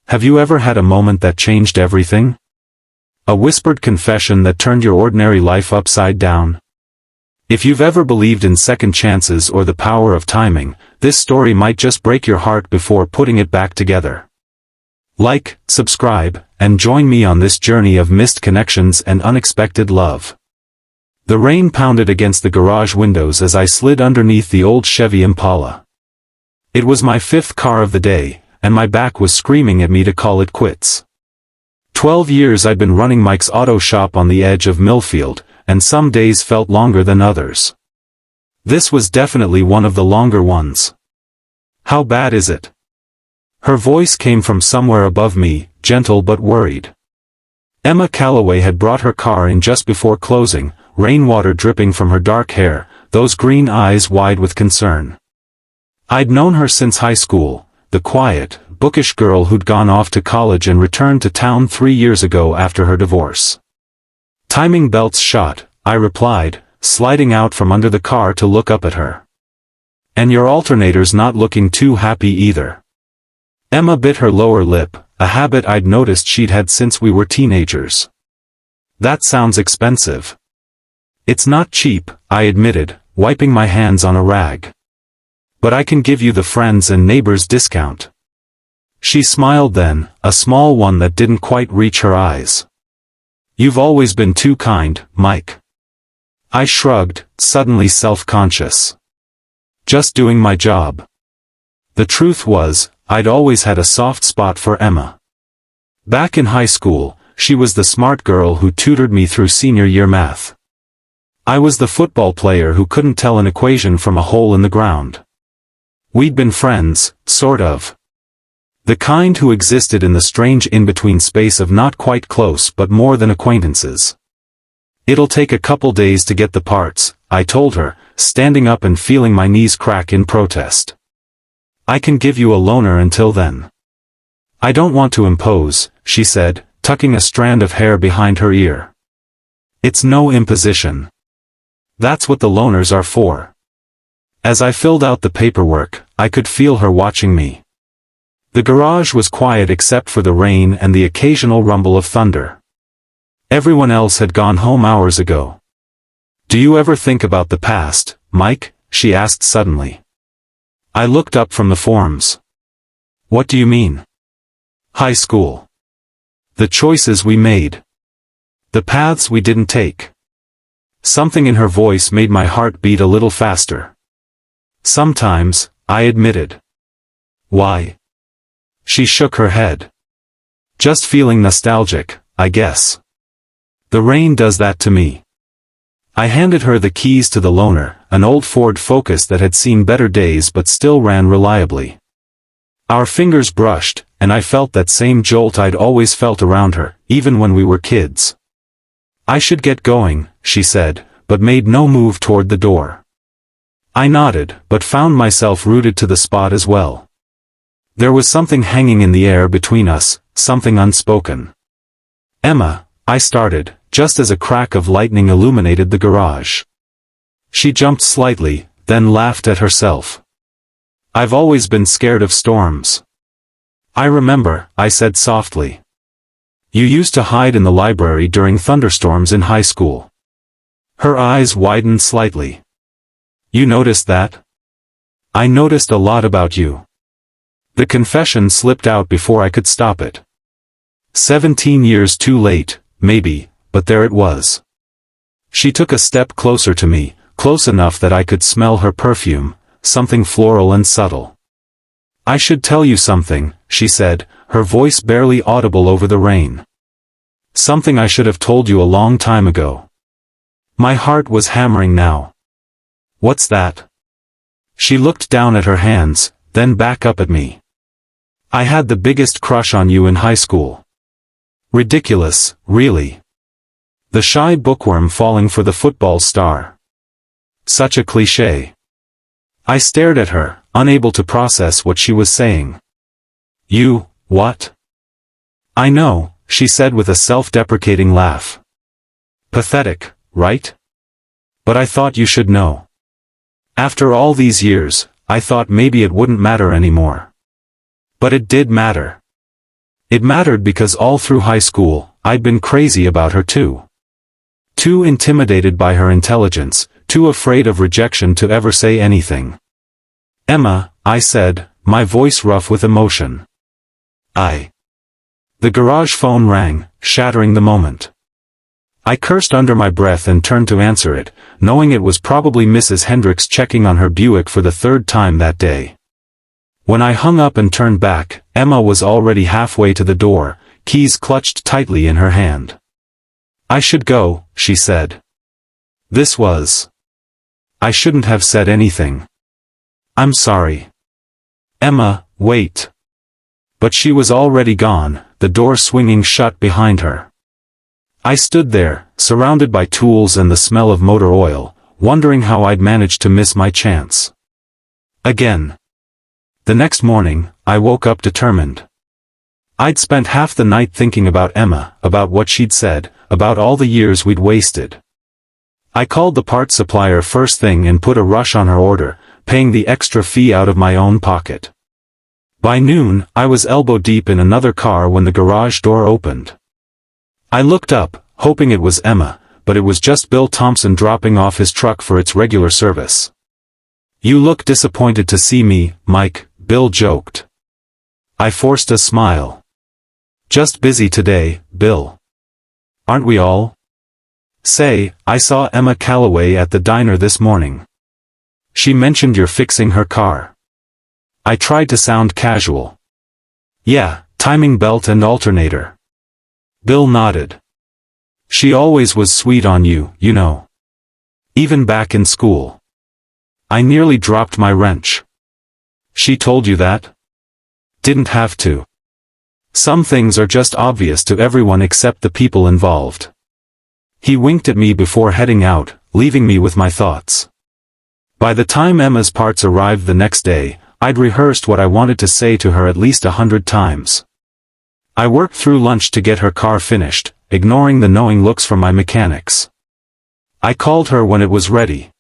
Have you ever had a moment that changed everything? A whispered confession that turned your ordinary life upside down? If you've ever believed in second chances or the power of timing, this story might just break your heart before putting it back together. Like, subscribe, and join me on this journey of missed connections and unexpected love. The rain pounded against the garage windows as I slid underneath the old Chevy Impala. It was my fifth car of the day, and my back was screaming at me to call it quits. 12 years I'd been running Mike's auto shop on the edge of Millfield, and some days felt longer than others. This was definitely one of the longer ones. How bad is it? Her voice came from somewhere above me, gentle but worried. Emma Calloway had brought her car in just before closing, rainwater dripping from her dark hair, those green eyes wide with concern. I'd known her since high school, the quiet, bookish girl who'd gone off to college and returned to town 3 years ago after her divorce. Timing belts shot, I replied, sliding out from under the car to look up at her. And your alternator's not looking too happy either. Emma bit her lower lip, a habit I'd noticed she'd had since we were teenagers. That sounds expensive. It's not cheap, I admitted, wiping my hands on a rag. But I can give you the friends and neighbors discount. She smiled then, a small one that didn't quite reach her eyes. You've always been too kind, Mike. I shrugged, suddenly self-conscious. Just doing my job. The truth was, I'd always had a soft spot for Emma. Back in high school, she was the smart girl who tutored me through senior year math. I was the football player who couldn't tell an equation from a hole in the ground. We'd been friends, sort of. The kind who existed in the strange in-between space of not quite close but more than acquaintances. It'll take a couple days to get the parts, I told her, standing up and feeling my knees crack in protest. I can give you a loaner until then. I don't want to impose, she said, tucking a strand of hair behind her ear. It's no imposition. That's what the loaners are for. As I filled out the paperwork, I could feel her watching me. The garage was quiet except for the rain and the occasional rumble of thunder. Everyone else had gone home hours ago. Do you ever think about the past, Mike? She asked suddenly. I looked up from the forms. What do you mean? High school. The choices we made. The paths we didn't take. Something in her voice made my heart beat a little faster. Sometimes, I admitted. Why? She shook her head. Just feeling nostalgic, I guess. The rain does that to me. I handed her the keys to the loaner, an old Ford Focus that had seen better days but still ran reliably. Our fingers brushed, and I felt that same jolt I'd always felt around her, even when we were kids. I should get going, she said, but made no move toward the door. I nodded, but found myself rooted to the spot as well. There was something hanging in the air between us, something unspoken. Emma, I started, just as a crack of lightning illuminated the garage. She jumped slightly, then laughed at herself. I've always been scared of storms. I remember, I said softly. You used to hide in the library during thunderstorms in high school. Her eyes widened slightly. You noticed that? I noticed a lot about you. The confession slipped out before I could stop it. 17 years too late, maybe, but there it was. She took a step closer to me, close enough that I could smell her perfume, something floral and subtle. I should tell you something, she said, her voice barely audible over the rain. Something I should have told you a long time ago. My heart was hammering now. What's that? She looked down at her hands, then back up at me. I had the biggest crush on you in high school. Ridiculous, really. The shy bookworm falling for the football star. Such a cliché. I stared at her, unable to process what she was saying. You, what? I know, she said with a self-deprecating laugh. Pathetic, right? But I thought you should know. After all these years, I thought maybe it wouldn't matter anymore. But it did matter. It mattered because all through high school, I'd been crazy about her too. Too intimidated by her intelligence, too afraid of rejection to ever say anything. "Emma," I said, my voice rough with emotion. The garage phone rang, shattering the moment. I cursed under my breath and turned to answer it, knowing it was probably Mrs. Hendricks checking on her Buick for the third time that day. When I hung up and turned back, Emma was already halfway to the door, keys clutched tightly in her hand. "I should go," she said. I shouldn't have said anything. "I'm sorry." "Emma, wait." But she was already gone, the door swinging shut behind her. I stood there, surrounded by tools and the smell of motor oil, wondering how I'd managed to miss my chance. Again. The next morning, I woke up determined. I'd spent half the night thinking about Emma, about what she'd said, about all the years we'd wasted. I called the parts supplier first thing and put a rush on her order, paying the extra fee out of my own pocket. By noon, I was elbow deep in another car when the garage door opened. I looked up, hoping it was Emma, but it was just Bill Thompson dropping off his truck for its regular service. "You look disappointed to see me, Mike," Bill joked. I forced a smile. "Just busy today, Bill. Aren't we all?" "Say, I saw Emma Calloway at the diner this morning. She mentioned you're fixing her car." I tried to sound casual. "Yeah, timing belt and alternator." Bill nodded. "She always was sweet on you, you know. Even back in school." I nearly dropped my wrench. "She told you that?" "Didn't have to. Some things are just obvious to everyone except the people involved." He winked at me before heading out, leaving me with my thoughts. By the time Emma's parts arrived the next day, I'd rehearsed what I wanted to say to her at least 100 times. I worked through lunch to get her car finished, ignoring the knowing looks from my mechanics. I called her when it was ready.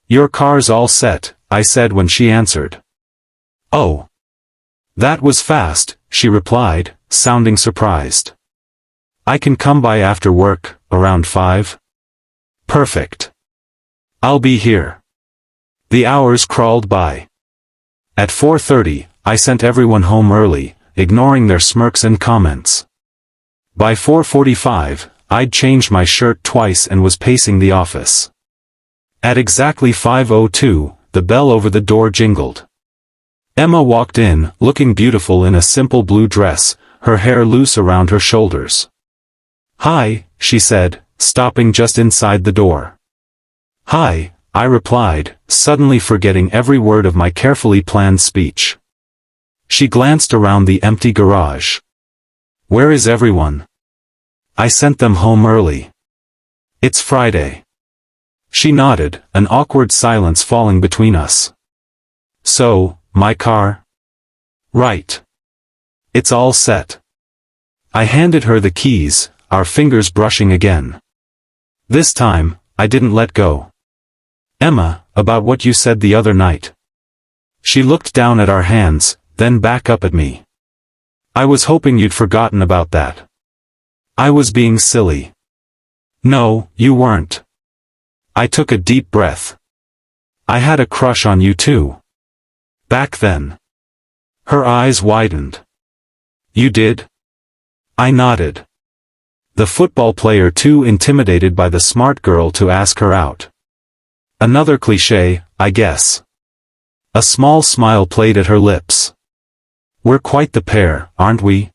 "Your car's all set," I said when she answered. "Oh. That was fast," she replied, sounding surprised. "I can come by after work, around 5? "Perfect. I'll be here." The hours crawled by. At 4:30, I sent everyone home early, ignoring their smirks and comments. By 4:45, I'd changed my shirt twice and was pacing the office. At exactly 5:02, the bell over the door jingled. Emma walked in, looking beautiful in a simple blue dress, her hair loose around her shoulders. "Hi," she said, stopping just inside the door. "Hi," I replied, suddenly forgetting every word of my carefully planned speech. She glanced around the empty garage. "Where is everyone?" "I sent them home early. It's Friday." She nodded, an awkward silence falling between us. "So, my car?" "Right. It's all set." I handed her the keys, our fingers brushing again. This time, I didn't let go. "Emma, about what you said the other night." She looked down at our hands, then back up at me. "I was hoping you'd forgotten about that." I was being silly. "No, you weren't." I took a deep breath. "I had a crush on you too. Back then." Her eyes widened. "You did?" I nodded. The football player too intimidated by the smart girl to ask her out. Another cliché, I guess. A small smile played at her lips. "We're quite the pair, aren't we?"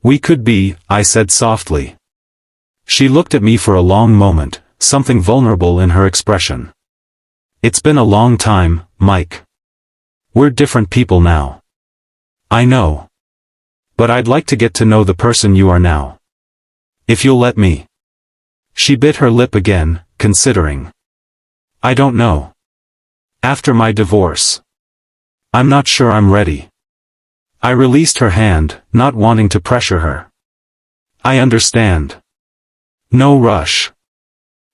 "We could be," I said softly. She looked at me for a long moment, something vulnerable in her expression. "It's been a long time, Mike. We're different people now." "I know. But I'd like to get to know the person you are now. If you'll let me." She bit her lip again, considering. "I don't know. After my divorce. I'm not sure I'm ready." I released her hand, not wanting to pressure her. "I understand. No rush."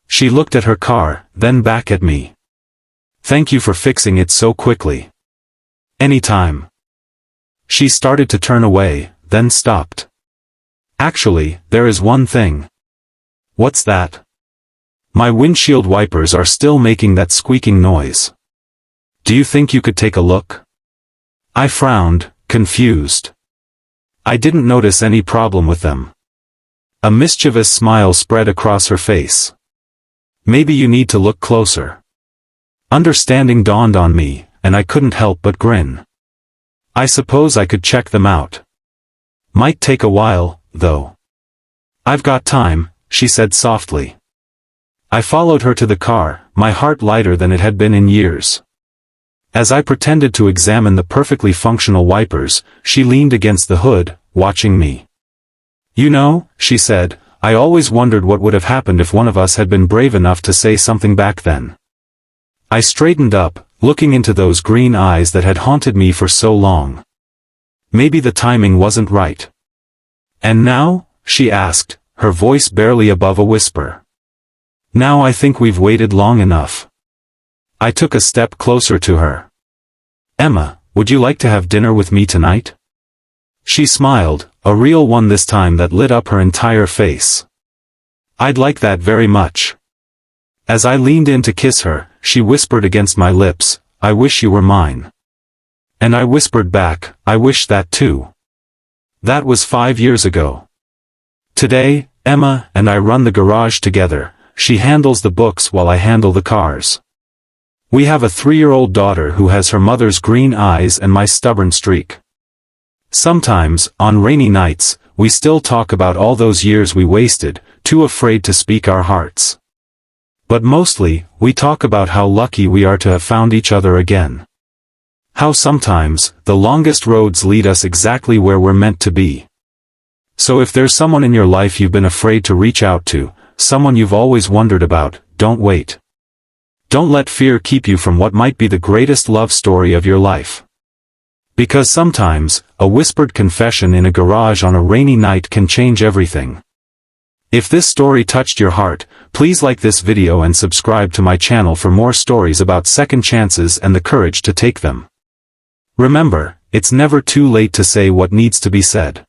She looked at her car, then back at me. "Thank you for fixing it so quickly." "Anytime." She started to turn away, then stopped. Actually, there is one thing. What's that? My windshield wipers are still making that squeaking noise. Do you think you could take a look? I frowned, confused. I didn't notice any problem with them. A mischievous smile spread across her face. Maybe you need to look closer. Understanding dawned on me, and I couldn't help but grin. I suppose I could check them out. Might take a while, though. I've got time, she said softly. I followed her to the car, my heart lighter than it had been in years. As I pretended to examine the perfectly functional wipers, she leaned against the hood, watching me. You know, she said, I always wondered what would have happened if one of us had been brave enough to say something back then. I straightened up, looking into those green eyes that had haunted me for so long. Maybe the timing wasn't right. And now? She asked, her voice barely above a whisper. Now I think we've waited long enough. I took a step closer to her. Emma, would you like to have dinner with me tonight? She smiled, a real one this time that lit up her entire face. I'd like that very much. As I leaned in to kiss her, she whispered against my lips, I wish you were mine. And I whispered back, I wish that too. That was 5 years ago. Today, Emma and I run the garage together, she handles the books while I handle the cars. We have a 3-year-old daughter who has her mother's green eyes and my stubborn streak. Sometimes, on rainy nights, we still talk about all those years we wasted, too afraid to speak our hearts. But mostly, we talk about how lucky we are to have found each other again. How sometimes, the longest roads lead us exactly where we're meant to be. So if there's someone in your life you've been afraid to reach out to, someone you've always wondered about, don't wait. Don't let fear keep you from what might be the greatest love story of your life. Because sometimes, a whispered confession in a garage on a rainy night can change everything. If this story touched your heart, please like this video and subscribe to my channel for more stories about second chances and the courage to take them. Remember, it's never too late to say what needs to be said.